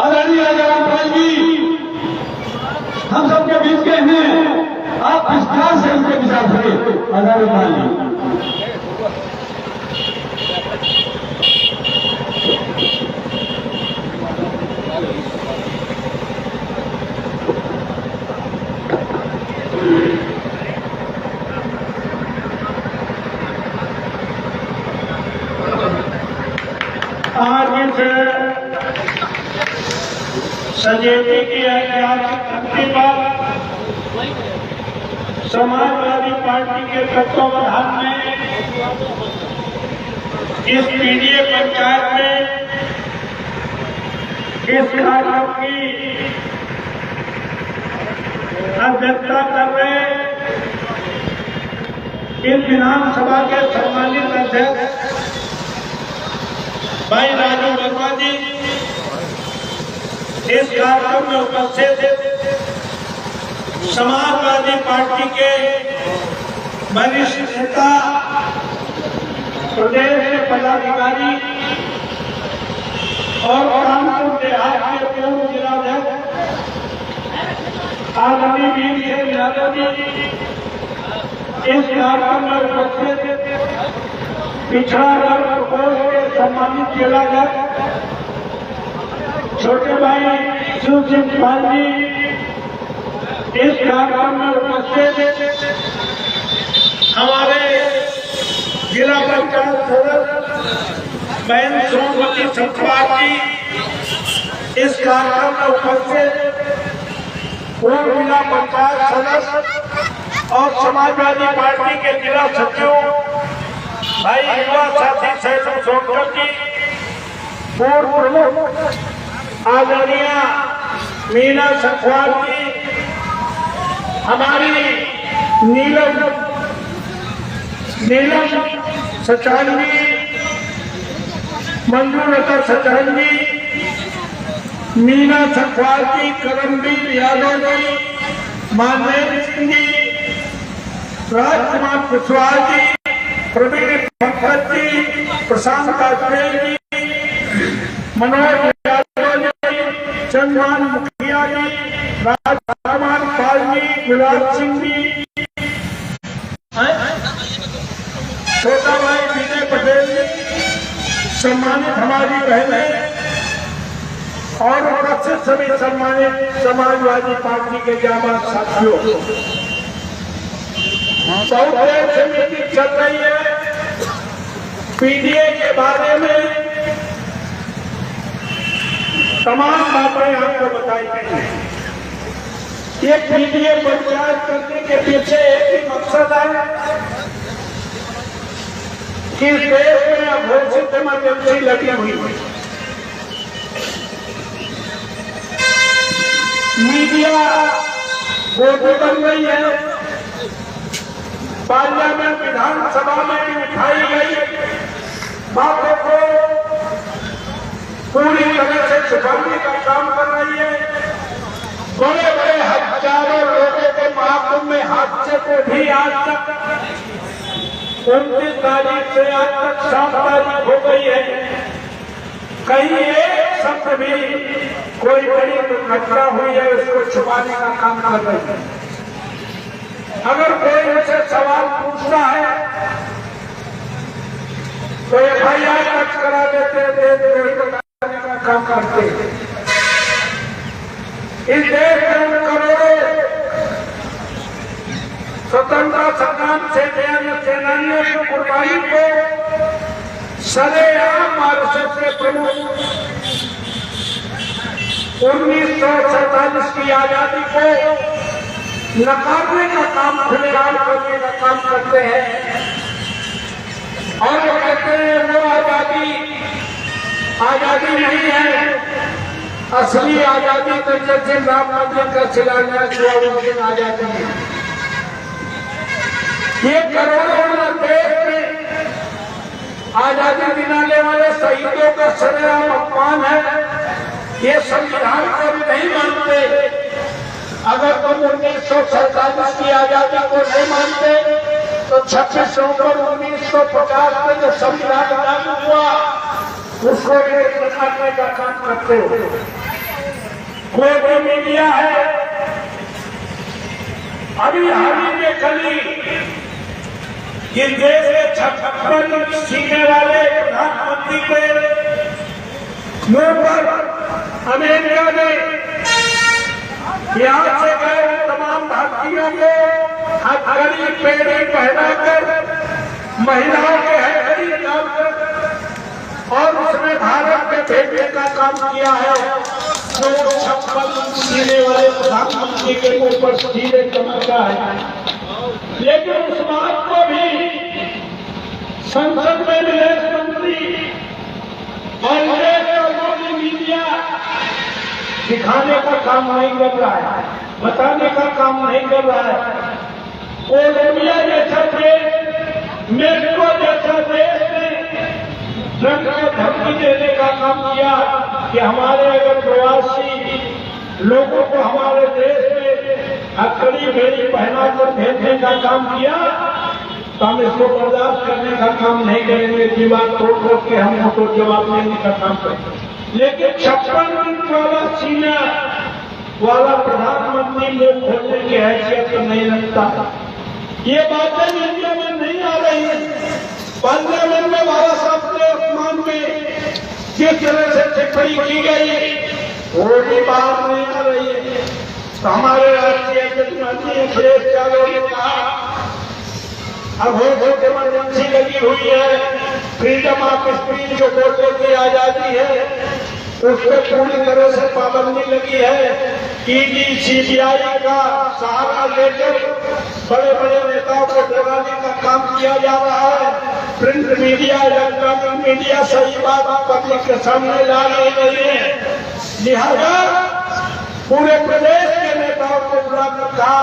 आदरणीय राजाराम जी हम सबके बीच के हैं, आप विस्तार से उनके विचार करें। आदरणीय जी आज इस सजेती की ऐतिहासिक धरती पर समाजवादी पार्टी के तत्वावधान में इस पीडीए पंचायत में इस कार्यक्रम की अध्यक्षता कर रहे इस विधानसभा के सम्मानित अध्यक्ष भाई राजू वर्मा जी, इस कार्यक्रम में उपस्थित समाजवादी पार्टी के वरिष्ठ नेता, प्रदेश के पदाधिकारी और कानपुर देहात के पूर्व जिलाध्यक्ष आदरणीय वीर यादव जी, इस कार्यक्रम में उपस्थित पिछड़ा वर्ग प्रकोष्ठ के सम्मानित जिलाध्यक्ष छोटे भाई शिव सिंह पाल जी, इस कार्यक्रम में उपस्थित हमारे जिला पंचायत सदस्य बहन सोमवती सतपाल जी, इस कार्यक्रम में उपस्थित पूर्व जिला पंचायत सदस्य और समाजवादी पार्टी के जिला सचिव भाई युवा साथी सैयद सोनकर जी, पूर्व प्रमुख आदरणीय मीना सखवाल जी, हमारी नीलम सचान जी, मंजूलता सचान जी, मीना सखवाल जी, करमवीर यादव जी, मानवेंद्र सिंह जी, राजकुमार कुशवाहा जी, प्रवीण पंकज जी, प्रशांत वाजपेयी जी, मनोज यादव जी, चंद्रमान मुखिया जी, राजकुमार पाल जी, गुलाब सिंह जी, छोटा भाई विजय पटेल जी, सम्मानित हमारी बहनें और उपस्थित सभी सम्मानित समाजवादी पार्टी के जाबाज साथियों, बहुत देर से मीटिंग चल रही है पीडीए के बारे में, तमाम बातें आपको बताई गई हैं। ये पीडीए पंचायत करने के पीछे एक ही मकसद है कि देश में अघोषित इमरजेंसी लगी हुई है। मीडिया गोदी बन गई है, पार्लियामेंट विधानसभा में भी उठाई गई बातों को पूरी तरह से छुपाने का काम कर रही है। बड़े बड़े हजारों लोगों के महाकुंभ में हादसे को भी आज तक 29 तारीख से आज तक 7 तारीख हो गई है, कहीं एक शब्द भी कोई बड़ी दुर्घटना हुई है उसको छुपाने का काम कर रही है। अगर कोई उनसे सवाल पूछता है तो एफआईआर दर्ज करा देते, देश का काम करते। इस देश में उन करोड़ों स्वतंत्रता संग्राम सेनानियों की कुर्बानी को सरेआम आरएसएस के प्रमुख 1947 की आजादी को नकारने का काम, खुलेआम करने का काम करते हैं। और वो कहते हैं वो आजादी नहीं है, असली आजादी तो जिस दिन राम मंदिर का शिलान्यास हुआ उस दिन आजादी है। ये करोड़ों देश में आजादी दिलाने वाले शहीदों का सरेआम अपमान है। ये संविधान को भी नहीं मानते। अगर तुम 1947 की आजादी को नहीं मानते तो 26 नवंबर 1950 में जो संविधान लागू हुआ उसको भी नकारने का काम करते हो। कोई भी मीडिया है। अभी हाल ही में कली इस देश के 56 सीने वाले प्रधानमंत्री के मुंह पर अमेरिका ने यहां से गए तमाम भारतीयों को हथकड़ी पेड़ी पहनाकर महिलाओं के हथकड़ी डालकर और उसने भारत में भेजने का काम किया है। जो 56 सीने वाले प्रधानमंत्री के मुंह पर सीधे चमका है। लेकिन उस बात को भी संसद में विदेश मंत्री और विदेश मीडिया दिखाने का काम नहीं कर रहा है, बताने का काम नहीं कर रहा है। कोलंबिया जैसा देश, मेक्सिको जैसा देश ने जंग को धमकी देने का काम किया कि हमारे अगर प्रवासी लोगों को हमारे देश में हथकड़ी बेड़ी पहनाकर भेजने का काम किया तो हम इसको बर्दाश्त करने का काम नहीं करेंगे। दीवार तोड़ करके हम उसको जवाब देने का काम करेंगे। लेकिन 56 इंच वाला सीना वाला प्रधानमंत्री लोग खोलने की हैसियत नहीं रखता। ये बातें मीडिया में नहीं आ रही है। पार्लियामेंट में बाबा साहब के अपमान में किस तरह से टिप्पणी की गई वो भी बात नहीं आ रही है। तो हमारे राष्ट्रीय अध्यक्ष अखिलेश यादव ने कहा अब बहुत इमरजेंसी लगी हुई है, फ्रीडम ऑफ स्पीच जो बोलने की आजादी है उस पर पूरी तरह से पाबंदी लगी है। ईडी सीबीआई का सहारा लेकर बड़े बड़े नेताओं को डराने का काम किया जा रहा है। प्रिंट मीडिया, इलेक्ट्रॉनिक मीडिया सही बात पब्लिक के सामने ला नहीं है। लिहाजा पूरे प्रदेश के नेताओं को बुलाकर कहा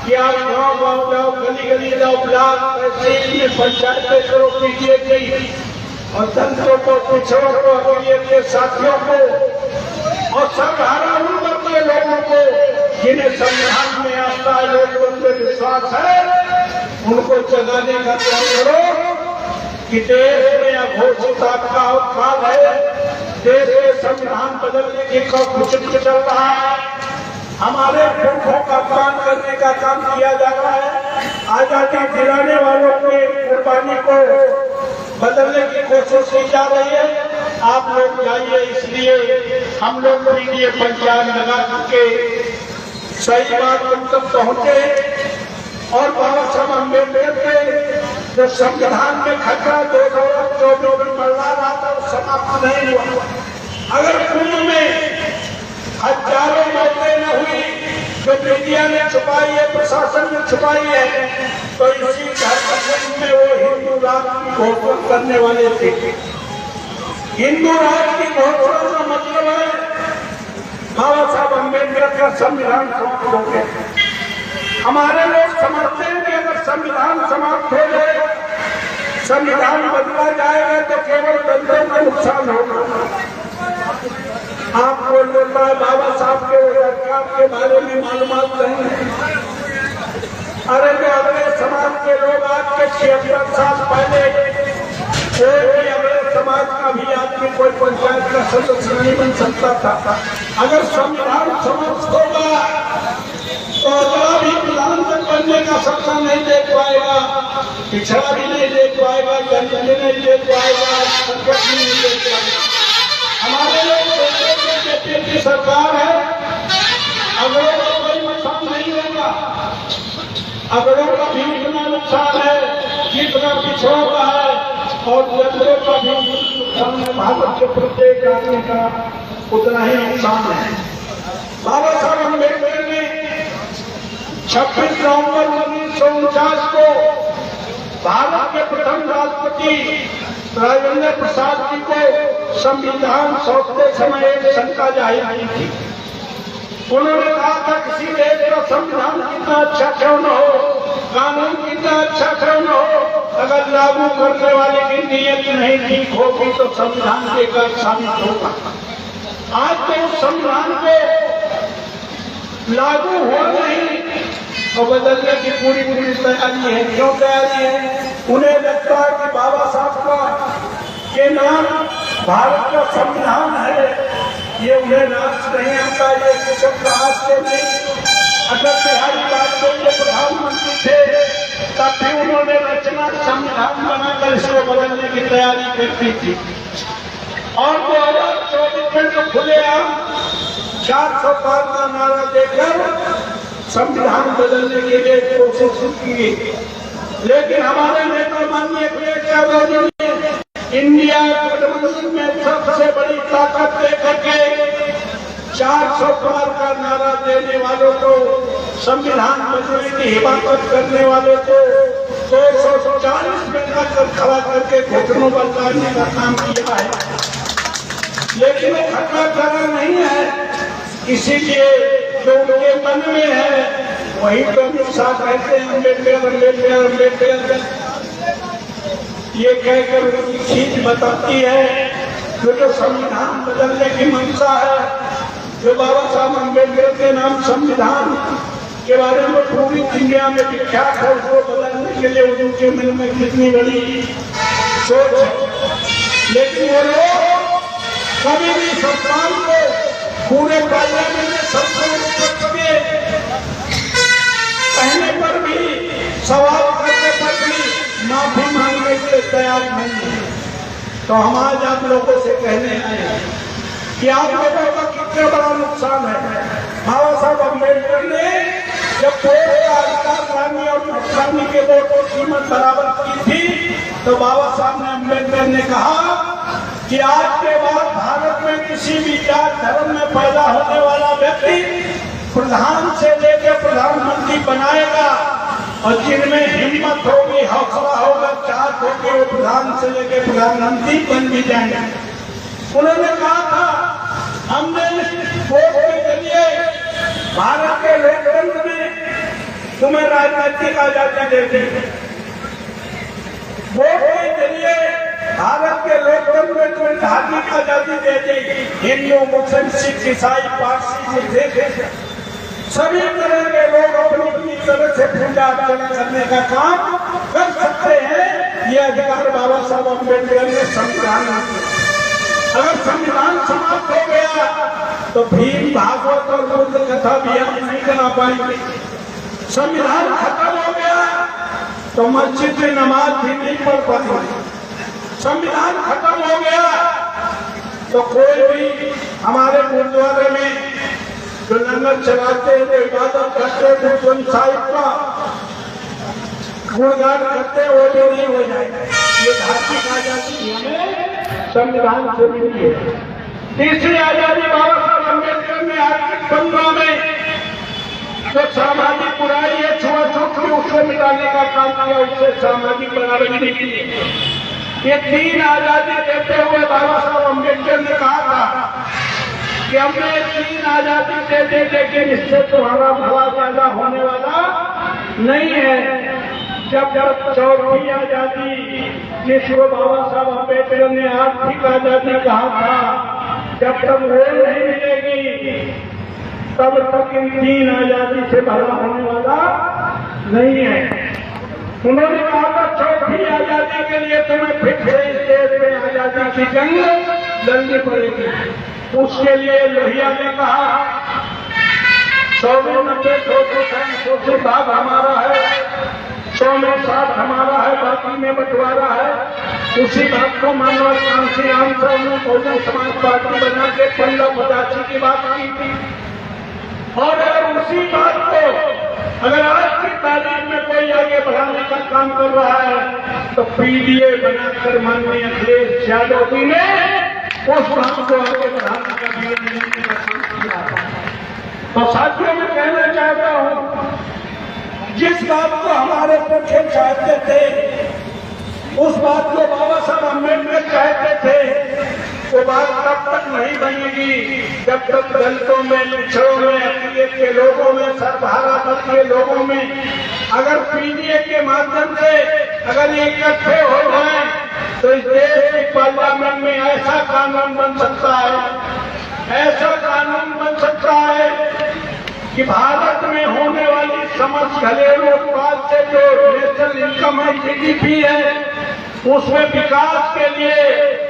कि आप गाँव गाँव जाओ, गली गली जाओ, ब्लॉक तहसील में पंचायतें करो, पीटीए की और तंत्रों को, पिछड़ों को, अकलियत के साथियों को और सर्वहारा उन वर्ग के लोगों को जिन्हें संविधान में आस्था है, लोकतंत्र में विश्वास है, उनको जगाने का काम करो कि देश में अघोषित आपका उत्पाद है। देश के संविधान बदलने की कुछ चल रहा है। हमारे पुरखों का अपमान करने का काम किया जा रहा है। आजादी दिलाने वालों की कुर्बानी को बदलने की कोशिश की जा रही है। आप लोग जाइए, इसलिए हम लोग पीटीए पंचायत लगा के सही बात तुम तक पहुंचे और बाबा साहब अम्बेडकर के जो संविधान में खतरा 2024 में बढ़ रहा था वो समाप्त नहीं हुआ। अगर कुंभ में हजारों मौतें न हुई जो मीडिया ने छुपाई है, प्रशासन ने छुपाई है, तो इसी झारखंड में वो हिंदू राष्ट्र की घोषणा करने वाले थे। हिंदू राष्ट्र की घोषणा का मतलब है बाबा साहब अम्बेडकर का संविधान समाप्त हो गया। हमारे लोग समझते हैं कि अगर संविधान समाप्त हो जाए, संविधान बदला जाएगा तो केवल तंत्रों का नुकसान होगा। आपको लगता है बाबा साहब के सरकार के बारे में मालूमात नहीं है। अरे तो अगले समाज के लोग आपके 76 साल पहले कोई भी अगले समाज का भी आदमी कोई पंचायत का सदस्य नहीं बन सकता था। अगर संविधान समाप्त होगा तो अगला भी प्रधानमंत्री बनने का सपना नहीं देख पाएगा, पिछड़ा भी नहीं देख पाएगा, दलित भी नहीं देख पाएगा, संकट भी नहीं देख पाएगा। हमारे लोग की सरकार है, अगरों का कोई नुकसान नहीं होगा। अगरों का भी इतना नुकसान है जितना पिछड़ों का है और दलितों का भी नुकसान है। भारत के प्रत्येक आदमी का उतना ही नुकसान है। बाबा साहब अम्बेडकर ने 26 नवंबर 1949 को भारत के प्रथम राष्ट्रपति राजेंद्र प्रसाद जी को संविधान सौंपते समय एक शंका जाहिर की थी। उन्होंने कहा था किसी देश का संविधान कितना अच्छा क्यों न हो, कानून कितना अच्छा क्यों न हो, अगर लागू करने वाले की नीयत नहीं ठीक होगी तो संविधान बेकार साबित होगा। आज तो उस संविधान को लागू हो नहीं और बदलने की पूरी तैयारी है। क्यों तैयारी है? उन्हें लगता है कि बाबा साहब का ये नाम भारत का संविधान है ये उन्हें नाच नहीं आता, ये किस्म राज से नहीं। अटल बिहारी वाजपेयी प्रधानमंत्री थे तब भी उन्होंने रचना संविधान बनाकर इसको बदलने की तैयारी करती थी। और 2024 में तो खुलेआम 400 पार का नारा देकर संविधान बदलने के लिए कोशिश की, लेकिन हमारे नेता माननीय अखिलेश यादव जी ने इंडिया गठबंधन में सबसे बड़ी ताकत देकर के 400 पार का नारा देने वालों को, संविधान बदलने की हिमाकत करने वाले को 240 में कर खड़ा करके घुटनों पर लाने का काम किया है। लेकिन वो खतरा खड़ा नहीं है, इसीलिए जो उनके मन में है वही तो हमेशा कहते हैं अम्बेडकर अम्बेडकर अम्बेडकर। ये कहकर उनकी खींच बताती है जो संविधान बदलने की मंशा है, जो बाबा साहब अम्बेडकर के नाम संविधान के बारे में पूरी दुनिया में विख्यात है, उसको बदलने के लिए उनके मन में कितनी बड़ी सोच है। लेकिन वो लोग कभी भी संविधान को पूरे पार्लियामेंट में सबको कहने पर भी, सवाल करने पर भी माफी मांगने के लिए तैयार नहीं है। तो हम आज आप लोगों से कहने आए कि आप लोगों का कितना बड़ा नुकसान है। बाबा साहब अम्बेडकर ने जब वोट का अधिकार लाने और नुकसानी के वोट की कीमत बराबर की थी, तो बाबा साहब ने अम्बेडकर ने कहा कि आज के बाद भारत में किसी भी जात धर्म में पैदा होने वाला व्यक्ति प्रधान से लेकर प्रधानमंत्री बनाएगा, और जिनमें हिम्मत होगी, हौसला होगा, चाहत होगी, वो प्रधान से लेकर प्रधानमंत्री बन भी जाएंगे। उन्होंने कहा था हमने वोट के जरिए भारत के लोकतंत्र में तुम्हें राजनीतिक आजादी दे दी, वोट के जरिए भारत के लोकतंत्र में तुम्हें धार्मिक आजादी दे दी। हिंदू, मुस्लिम, सिख, ईसाई, पारसी, सिख सभी तरह के लोग अपनी अपनी तरह से पूजा अर्चना करने का काम कर सकते हैं। ये अधिकार बाबा साहब अम्बेडकर ने संविधान में दिया। अगर संविधान समाप्त हो गया तो भीम, भागवत और बुद्ध कथा भी हम नहीं करा पाएंगे। संविधान खत्म हो गया तो मस्जिद में नमाज भी नहीं पढ़ पाएंगे। संविधान खत्म हो गया तो कोई भी हमारे गुरुद्वारे में जो लंगर चलाते हैं, जो इबादत करते हैं, जो साहिब का गुणगान करते हैं, वो भी नहीं हो जाएगा। ये धार्मिक आजादी हमें संविधान से मिली है। तीसरी आजादी बाबा साहब अम्बेडकर ने आर्थिक 15 में जो सामाजिक बुराई है, छुआछूत की, उसको मिटाने का काम किया, उससे सामाजिक बराबरी की। ये 3 आजादी देते हुए बाबा साहब अम्बेडकर ने कहा था कि हमने 3 आजादी दे दे, लेकिन इससे तुम्हारा भला पैदा होने वाला नहीं है। जब चौथी आजादी, जिसको बाबा साहब अम्बेडकर ने आर्थिक आजादी कहा था, जब तक वो नहीं मिलेगी तब तक इन 3 आजादी से भला होने वाला नहीं है। उन्होंने कहा था चौथी आजादी के लिए तुम्हें फिर से इस देश में आजादी की जंग लड़नी पड़ेगी। उसके लिए लोहिया ने कहा 100 में 90, 200 भाग हमारा है, 100 में 60 हमारा है, बाकी में बंटवारा है। उसी बात को मानव कांसी आंसर ने बहुजन समाज पार्टी बना के 1585 की बात की थी। और अगर उसी बात को अगर आज की तारीख में कोई आगे बढ़ाने का काम कर रहा है तो पीडीए बनाकर माननीय अखिलेश यादव जी ने उस बात को आगे बढ़ाने का निर्णय का काम किया। तो साथियों में कहना चाहता हूं, जिस बात को हमारे पुरखे चाहते थे, उस बात को बाबा साहब अम्बेडकर चाहते थे, वो बात तब तक नहीं बनेगी जब तक दलितों में, पिछड़ों में, अक़लियत के लोगों में, सर्वहारा वर्ग के लोगों में अगर पीडीए के माध्यम से अगर ये इकट्ठे हो जाए तो इस देश की पार्लियामेंट में ऐसा कानून बन सकता है, ऐसा कानून बन सकता है कि भारत में होने वाली समस्त घरेलू उत्पाद से जो नेशनल इनकम है, जीडीपी है, उसमें विकास के लिए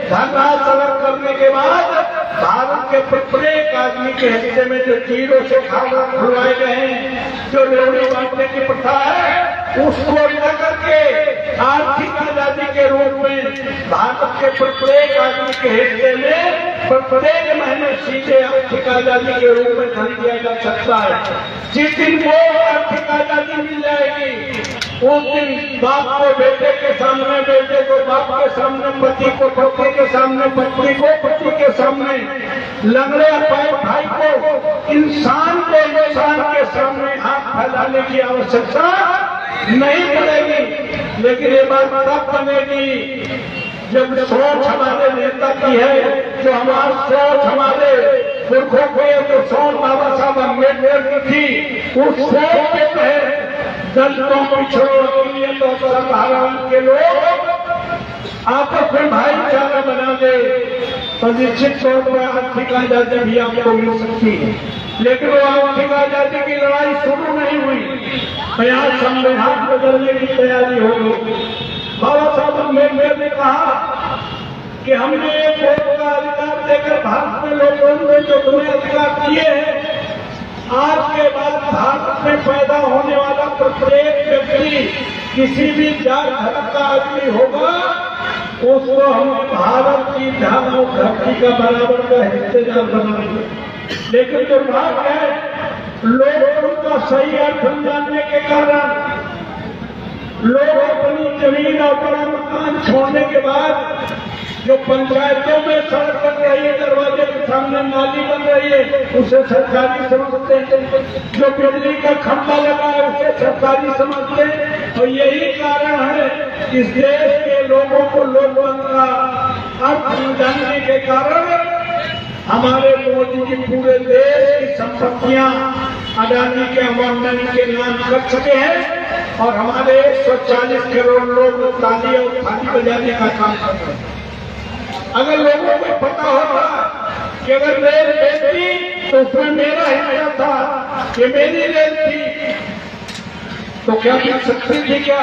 धनराशि अलग करने के बाद भारत भारत के प्रत्येक आदमी के हिस्से में जो जीरो से खाना खुलवाए गए हैं, जो लोहड़ी बांटने की प्रथा है, उसको न करके आर्थिक आजादी के रूप में भारत के प्रत्येक आदमी के हिस्से में प्रत्येक महीने सीधे आर्थिक आजादी के रूप में धन दिया जा सकता है। जिस दिन वो आर्थिक आजादी मिल जाएगी, उस दिन बाप को बेटे के सामने, बेटे को बाप के सामने, पति को पति के सामने, पत्नी को पति के सामने, लंगड़े भाई को, इंसान को इंसान के सामने हाथ फैलाने की आवश्यकता नहीं पड़ेगी। लेकिन ये बात तब बनेगी जब सोच हमारे नेता की है, जो हमारी सोच हमारे पुरखों की है, जो सोच बाबा साहब अम्बेडकर की थी, उस सोच के तहत दलितों, पिछड़ों और साधारण के लोग आपस में भाईचारा बना दे तो निश्चित तौर पर आर्थिक आजादी भी आपको मिल सकती है। लेकिन वो आर्थिक आजादी की लड़ाई शुरू नहीं हुई, यहाँ संविधान बदलने की तैयारी हो गई। बाबा साहब अम्बेडकर ने कहा कि हमने एक वोट का अधिकार देकर भारत में लोगों ने जो तुम्हें अधिकार दिए हैं, आज के बाद भारत में पैदा होने वाला प्रत्येक व्यक्ति किसी भी जात धर्म का आदमी होगा, उसको हम भारत की धर्म और धरती का बराबर का हिस्सेदार बनाएंगे। लेकिन दुर्भाग्य है, लोग उनका सही अर्थ जानने के कारण लोग अपनी जमीन और अपना मकान छोड़ने के बाद जो पंचायतों में सड़क बन रही है, दरवाजे के सामने नाली बन रही है, उसे सरकारी समझते हैं। जो बिजली का खंभा लगा है, उसे सरकारी समझते हैं। और यही कारण है इस देश के लोगों को लोकतंत्र का अर्थ जानने के कारण हमारे मोदी जी पूरे देश की संपत्तियां अडानी के अमरनाथ के नाम कर सके हैं और हमारे 140 करोड़ लोग ताली और थाली बजाने का काम कर रहे हैं। अगर लोगों को पता होता कि अगर रेल बेचती तो उसमें मेरा हिस्सा था, ये मेरी रेल थी, तो क्या मिल सकती थी? क्या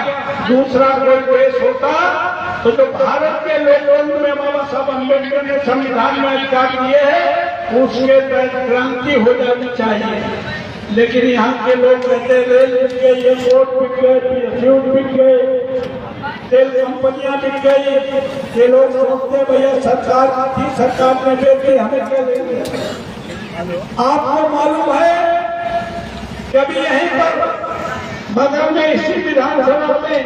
दूसरा कोई देश होता तो जो भारत के लोकतंत्र में बाबा साहब अम्बेडकर ने संविधान में अधिकार दिए हैं, उसके तहत क्रांति हो जानी चाहिए। लेकिन यहाँ के लोग कहते रेल बिक गई, एयरपोर्ट बिक गए, PSU बिक गए, तेल कंपनियां बिक गई। ये लोग सोचते भैया सरकार थी, सरकार ने बेच दी, हमें क्या लेंगे। आपको मालूम है कि अभी यहीं पर बगल में इसी विधानसभा में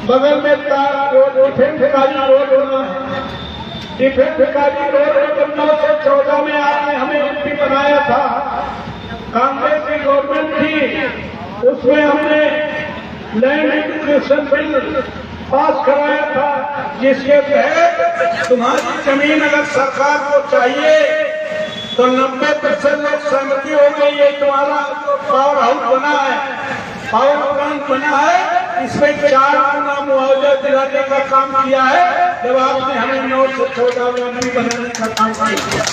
बगल में डिफेंस भिखारी रोड होना है। डिफेंस भिखारी रोड 9 से 14 में आपने हमें MP बनाया था, कांग्रेस की गवर्नमेंट थी, उसमें हमने लैंड एक्विजिशन बिल पास कराया था, जिसके तहत तुम्हारी जमीन अगर सरकार को चाहिए तो 90% लोग सहमति हो गई है। तुम्हारा पावर हाउस बना है, पावर प्लांट बना है, इसमें 4 गुना मुआवजा दिलाने का काम किया है, जब आपने हमें 9 से 14 में बनाने का काम किया।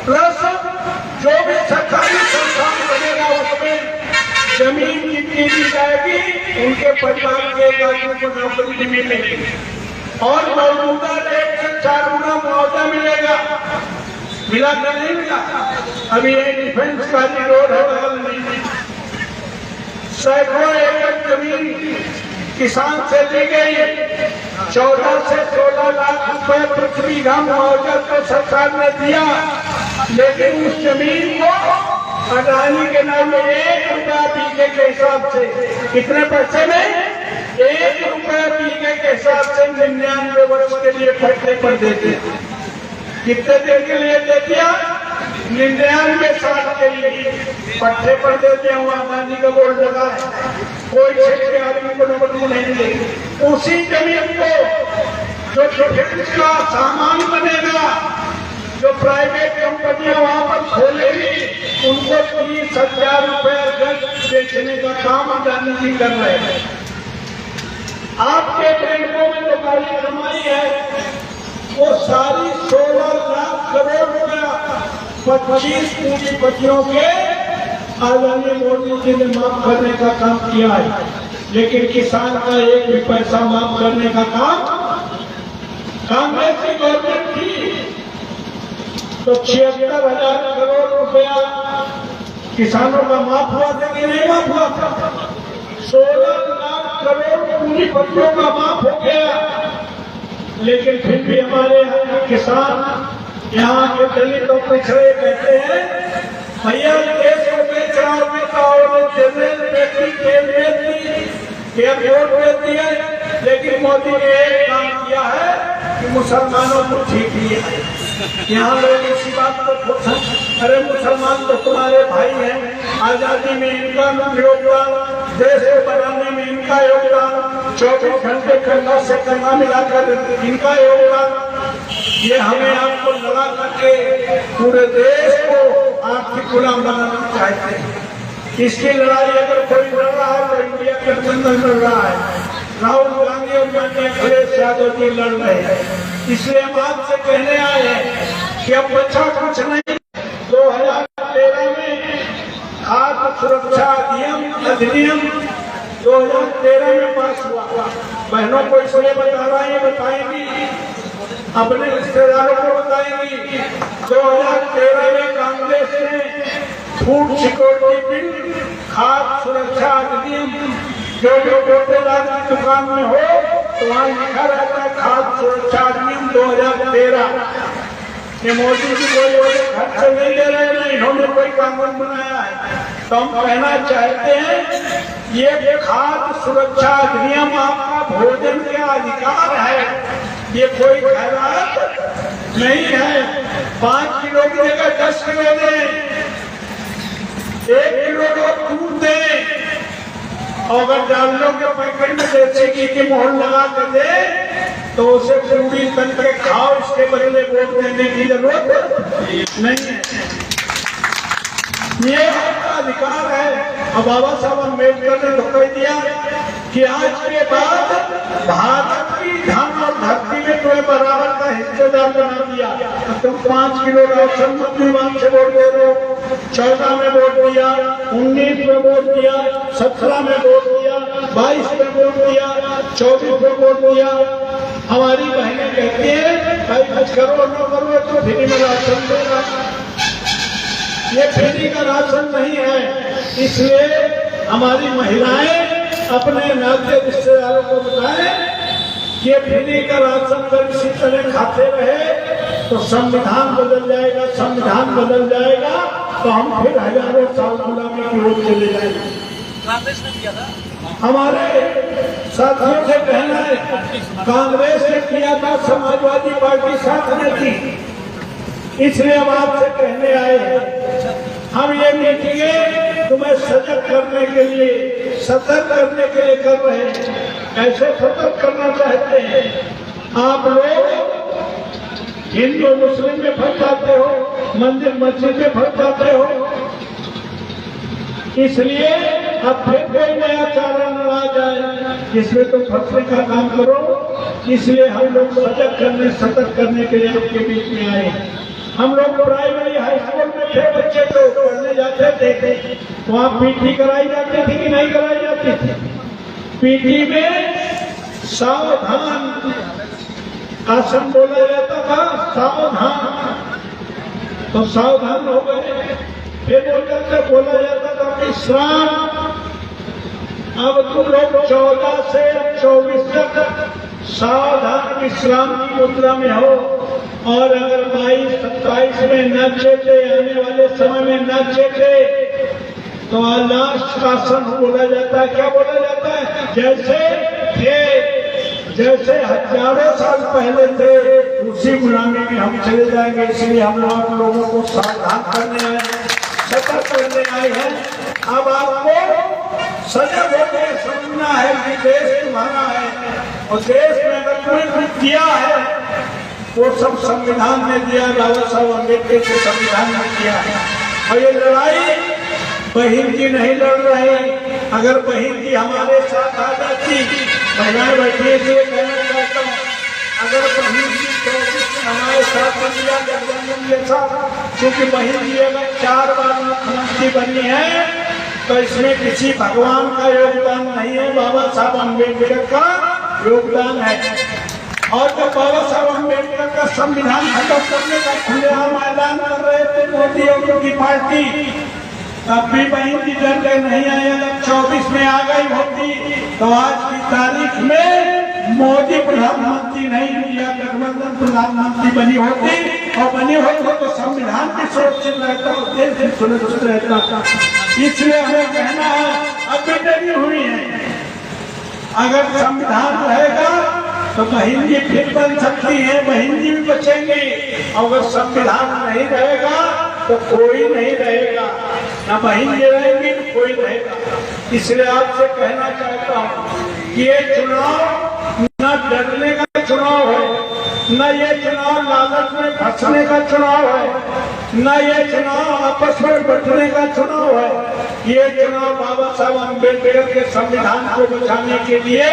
प्लस जो भी सरकारी संस्थान बनेगा उसमें जमीन जितनी दी जाएगी उनके परिवार के आदमी को नौकरी भी मिलेगी और मौजूदा रेट से 4 गुना मुआवजा मिलेगा। मिला कि नहीं मिला? अभी ये डिफेंस का रोड है बगल में, सैकड़ों एकड़ जमीन किसान से ली गई, 14 से 16 लाख रुपए प्रति बीघा मुआवजा तो सरकार ने दिया, लेकिन उस जमीन को अडानी के नाम में 1 रुपया बीघे के हिसाब से, कितने पैसे में? 1 रुपया बीघे के हिसाब से 99 वर्ष के लिए पट्टे पर देते। कितने देर के लिए दे दिया? 99 साल के लिए पट्टे पर देते हुआ अडानी का बोर्ड लगा है, कोई क्षेत्र के आदमी को नौकरी नहीं देगी। उसी जमीन को जो डिफेंस का सामान बनेगा, जो प्राइवेट कंपनियां वहां पर खोलेगी, उनको 30,000 रुपया गज बेचने का काम अडानी जी कर रहे हैं। आपके बैंकों में जो गाड़ी कमाई है वो सारी 16 लाख करोड़ रुपया 25 पूंजीपतियों के आदरणीय मोदी जी ने माफ करने का काम किया है। लेकिन किसान का एक भी पैसा माफ करने का काम कांग्रेस की गवर्नमेंट थी। तो 76,000 करोड़ रुपया किसानों का माफ हुआ था कि नहीं माफ हुआ था? 16 लाख करोड़ पूंजीपतियों का माफ हो गया। लेकिन फिर भी हमारे यहाँ के किसान, यहाँ के दलित और पिछड़े कहते हैं भैया देश को बेच रहा और जनरल बेटी तेल बेचती, एयरपोर्ट बेचती है, लेकिन मोदी ने एक काम किया है कि मुसलमानों को ठीक किया है। यहाँ लोग इसी बात को खुश हैं, अरे मुसलमान तो तुम्हारे भाई हैं, आजादी में इनका योगदान, देश को बनाने में इनका योगदान, 24 घंटे कंधा से कंधा मिलाकर इनका योगदान। ये हमें आपको लड़ा करके पूरे देश को आर्थिक गुलाम बनाना चाहते हैं। इसकी लड़ाई अगर कोई लड़ रहा है तो इंडिया के अंदर लड़ रहा है। राहुल गांधी और अखिलेश यादव जी लड़ रहे हैं। इसलिए हम आपसे कहने आए हैं कि अब बच्चा कुछ नहीं। 2013 में खाद्य सुरक्षा अधिनियम 2013 में पास हुआ। बहनों को इसलिए बता रहा है, बताएंगी अपने रिश्तेदारों को बताएंगी। 2013 में कांग्रेस ने फूड सिक्योरिटी बिल, खाद्य सुरक्षा अधिनियम, जो गोटेदार की दुकान में हो तो वहाँ लिखा रहता है खाद्य सुरक्षा अधिनियम 2013। ये मोदी जी कोई घर से नहीं ले रहे हैं, इन्होंने कोई कानून बनाया है। तो हम कहना चाहते हैं ये खाद्य सुरक्षा अधिनियम आपका भोजन का अधिकार है, ये कोई खैरात नहीं है। 5 किलो की जगह 10 किलो दें, 1 किलो दूध दें, और अगर डालों के पैकेट में देसी घी की मोहर लगा कर दे तो उसे पूरी तन के खाओ, इसके बदले वोट देने की जरूरत नहीं है। ये आपका अधिकार है। और बाबा साहब अम्बेडकर ने तो कह दिया कि आज के बाद भारत की धन और धरती में तुम्हें बराबर का हिस्सेदार बना दिया। तुम 5 किलो राशन मंत्री से वोट दे रहे हो, 14 में वोट दिया, 19 में वोट दिया, 17 में वोट दिया, 22 में वोट दिया, 24 में वोट दिया। हमारी बहनें कहती है भाई कुछ करो न करो तो फ्री में राशन देना। ये फ्री का राशन नहीं है। इसलिए हमारी महिलाएं अपने नाते रिश्तेदारों को बताएं कि फ्री का राशन अगर इसी तरह खाते रहे तो संविधान बदल जाएगा। संविधान बदल जाएगा तो हम फिर हजारों साल गुलामी की ओर चले जाएंगे। हमारे साथियों से कहना है कांग्रेस ने किया था, समाजवादी पार्टी साथ में थी। इसलिए हम आपसे कहने आए हैं हम ये मीटिंगें तुम्हें सजग करने के लिए, सतर्क करने के लिए कर रहे हैं। ऐसे सतर्क करना चाहते हैं आप लोग हिंदू मुस्लिम में फंस जाते हो, मंदिर मस्जिद में फंस जाते हो। इसलिए अब फिर कोई नया चारा न आ जाए जिसमें तुम फंसने का काम करो। इसलिए हम लोग सजग करने, सतर्क करने के लिए आपके बीच में आए हैं। हम लोग प्राइमरी हाई स्कूल में थे, बच्चे तो पढ़ने जाते थे, वहाँ पीटी कराई जाती थी कि नहीं कराई जाती थी? पीटी में सावधान आसन बोला जाता था, सावधान। तो सावधान हो गए। फिर बोला जाता था विश्राम। अब तुम लोग 14 से 24 तक सावधान विश्राम की मुद्रा में हो। और अगर 22-27 में न चेते, आने वाले समय में न चेते तो लास्ट आसन बोला जाता है। क्या बोला जाता है? जैसे हजारों साल पहले थे उसी गुलामी में हम चले जाएंगे। इसलिए हम लोगों को सावधान करने आए हैं, सतर्क करने आए हैं। अब आपको सजग होकर समझना है कि देश तुम्हारा है और देश में अगर तुम्हें कुछ दिया है वो सब संविधान ने दिया, बाबा साहब अम्बेडकर के संविधान ने दिया है। और ये लड़ाई बहन की नहीं लड़ रहे। अगर बहन की हमारे साथ आ जाती, महिलाएं बैठी इसलिए कहना चाहता हूँ, अगर बहन की 24 में हमारे साथ दिया गठबंधन के साथ, क्योंकि बहन जी अगर 4 बार मुख्यमंत्री बनी है तो इसमें किसी भगवान का योगदान नहीं है, बाबा साहब अम्बेडकर का योगदान है। और जब बाबा साहब अम्बेडकर का संविधान खत्म करने का खुलेआम ऐलान कर रहे थे मोदी और उनकी पार्टी, तब भी बहन जी डर के नहीं आए। अगर 24 में आ गई होती तो आज की तारीख में मोदी प्रधानमंत्री नहीं, इंडिया गठबंधन प्रधानमंत्री बनी होती, और बनी होती तो संविधान भी सुरक्षित रहता और देश भी सुरक्षित रहता। इसलिए हमें कहना है, अब भी डरी हुई है, अगर संविधान रहेगा तो बहन जी फिर बन सकती है, बहन जी भी बचेंगे। अगर संविधान नहीं रहेगा तो कोई नहीं रहेगा, ना बहन जी रहेंगी तो कोई रहेगा। इसलिए आपसे कहना चाहता हूँ कि ये चुनाव न डरने का चुनाव है, न ये चुनाव लालच में फंसने का चुनाव है, न ये चुनाव आपस में बंटने का चुनाव है। ये चुनाव बाबा साहब अम्बेडकर के संविधान को बचाने के लिए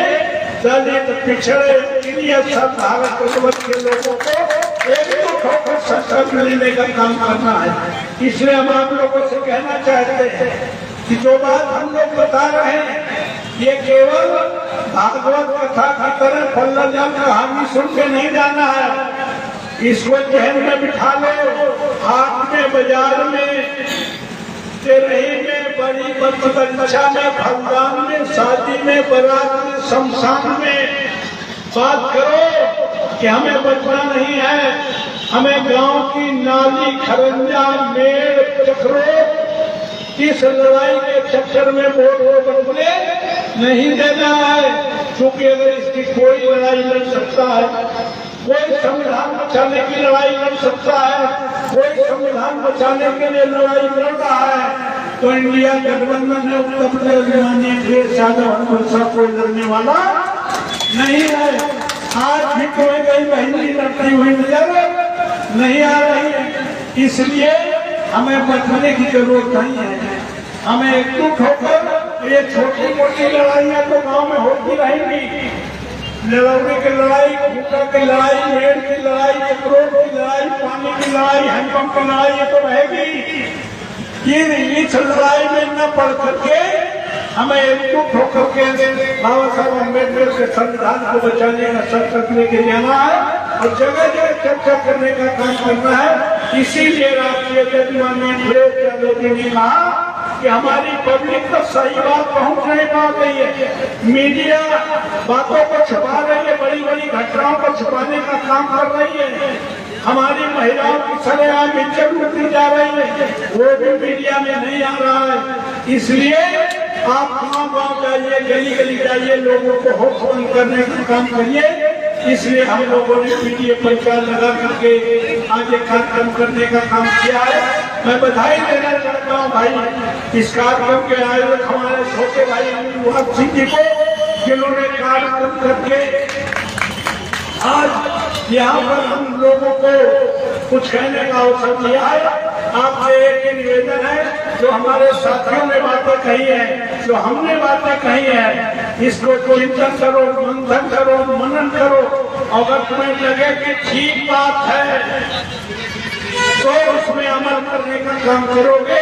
दलित, पिछड़े, सब भारत वर्ष के लोगों को एकजुट होकर संकल्प लेने का काम करना है। इसलिए हम आप लोगों से कहना चाहते हैं कि जो बात हम लोग बता रहे हैं ये केवल भागवत कथा की तरह फल्लाजाम कहानी सुन के नहीं जाना है। इसको जहन में बिठा लो, हाथ में, बाजार में, तेरही में, बड़ी बच्चा में, भगवान में, शादी में, बारात में, शमशान में बात करो कि हमें बचना नहीं है, हमें गांव की नाली, खरंजा, मेड़, चक्रों इस लड़ाई के चक्कर में वोट बदले नहीं देना है। क्योंकि अगर इसकी कोई लड़ाई लड़ सकता है, कोई संविधान बचाने की लड़ाई लड़ सकता है, कोई संविधान बचाने के लिए लड़ाई लड़ रहा है, तो इंडिया गठबंधन है। उत्तर प्रदेश में अखिलेश यादव कोई लड़ने वाला नहीं है। आज भी कोई कई बहनी लड़ती हुई नजर नहीं आ रही है। इसलिए हमें बचने की जरूरत नहीं है, हमें एकजुट होकर ये छोटी मोटी लड़ाइयाँ तो गांव में होती रहेंगी। लड़ौरी की लड़ाई, भूखा की लड़ाई, मेड़ की लड़ाई, चक्रों की लड़ाई, पानी की लड़ाई, हैंडपंप की लड़ाई, ये तो रहेगी। ये इस लड़ाई में न पड़ करके हमें एकजुट होकर के बाबा साहब अम्बेडकर के संविधान को बचाने का संकल्प लेके जाना है और जगह जगह चर्चा करने का काम करना है। इसीलिए राष्ट्रीय जजमान्य अखिलेश यादव जी ने कहा कि हमारी पब्लिक तो सही बात पहुंच नहीं पा रही है, मीडिया बातों को छुपा रही है, बड़ी बड़ी घटनाओं को छुपाने का काम कर रही है, हमारी महिलाओं की सरेआम इज्जत लूटी जा रही है, वो भी मीडिया में नहीं आ रहा है। इसलिए आप गाँव जाइए, गली गली जाइए, लोगों को होशबंद करने का काम करिए। इसलिए हम लोगों ने पीटीए प्रचार लगा करके आज एक कार्यक्रम करने का काम किया है। मैं बधाई देना चाहता हूँ भाई इस कार्यक्रम के आयोजक हमारे छोटे भाई अनिल सिंह जी को, जिन्होंने कार्यक्रम करके आज यहाँ पर हम लोगों को कुछ कहने का अवसर दिया है। आपसे एक निवेदन है, जो हमारे साथियों ने बातें कही है, जो हमने बातें कही है, इसको चिंतन करो, मंथन करो, मनन करो। अगर तुम्हें लगे कि ठीक बात है तो उसमें अमल करने का काम करोगे,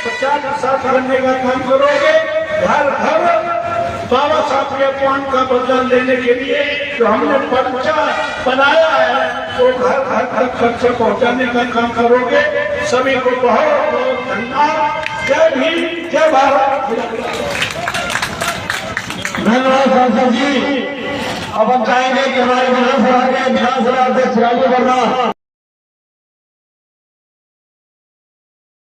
प्रचार प्रसार करने का काम करोगे। घर घर बाबा साहब के अपमान का बदला लेने के लिए जो हमने पर्चा बनाया है वो घर घर तक खर्चा पहुंचाने का काम करोगे। सभी को बहुत बहुत धन्यवाद। जय भीम, जय भारत। धन्यवाद सांसद जी। अब हम चाहेंगे कि हमारे विधानसभा के विधानसभा अध्यक्ष राजू वर्मा